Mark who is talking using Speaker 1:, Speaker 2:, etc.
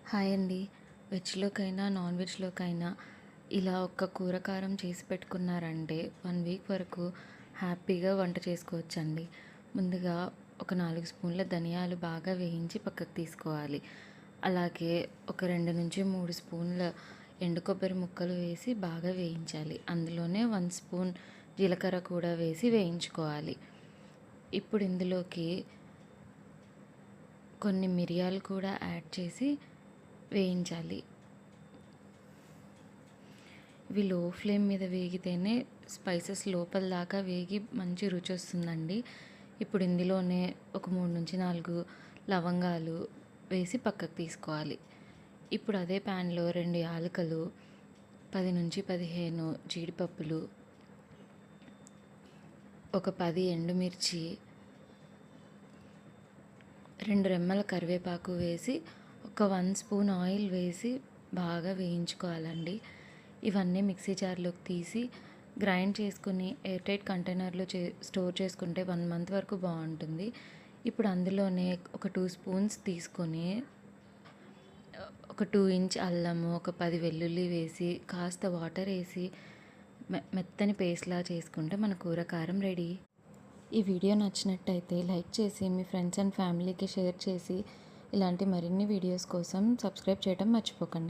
Speaker 1: Hi అండి. వెజ్‌లోకైనా, non వెజ్‌లోకైనా ఇలా ఒక్క కూర కారం చేసి పెట్టుకున్నారంటే 1 వీక్ వరకు హ్యాపీగా వంట చేసుకోవచ్చండి. ముందుగా ఒక 4 స్పూన్ల ధనియాలు బాగా వేయించి పక్కకు తీసుకోవాలి. అలాగే ఒక 2-3 స్పూన్ల ఎండు కొబ్బరి ముక్కలు వేసి బాగా వేయించాలి. అందులోనే 1 స్పూన్ జీలకర్ర కూడా వేసి వేయించుకోవాలి. ఇప్పుడు ఇందులోకి కొన్ని మిరియాలు కూడా యాడ్ చేసి వేయించాలి. ఇవి లో ఫ్లేమ్ మీద వేగితేనే స్పైసెస్ లోపల దాకా వేగి మంచి రుచి వస్తుందండి. ఇప్పుడు ఇందులోనే ఒక 3-4 లవంగాలు వేసి పక్కకు తీసుకోవాలి. ఇప్పుడు అదే ప్యాన్లో 2 యాలకులు, 10-15 జీడిపప్పులు, ఒక 10 ఎండుమిర్చి, 2 రెమ్మల కరివేపాకు వేసి ఒక 1 స్పూన్ ఆయిల్ వేసి బాగా వేయించుకోవాలండి. ఇవన్నీ మిక్సీ జార్లోకి తీసి గ్రైండ్ చేసుకుని ఎయిర్ టైట్ కంటైనర్లో స్టోర్ చేసుకుంటే 1 మంత్ వరకు బాగుంటుంది. ఇప్పుడు అందులోనే ఒక 2 స్పూన్స్ తీసుకొని ఒక 2 ఇంచ్ అల్లము, ఒక 10 వెల్లుల్లి వేసి కాస్త వాటర్ వేసి మెత్తని పేస్ట్లా చేసుకుంటే మన కూర కారం రెడీ. ఈ వీడియో నచ్చినట్టయితే లైక్ చేసి మీ ఫ్రెండ్స్ అండ్ ఫ్యామిలీకి షేర్ చేసి ఇలాంటి మరిన్ని వీడియోస్ కోసం సబ్స్క్రైబ్ చేయడం మర్చిపోకండి.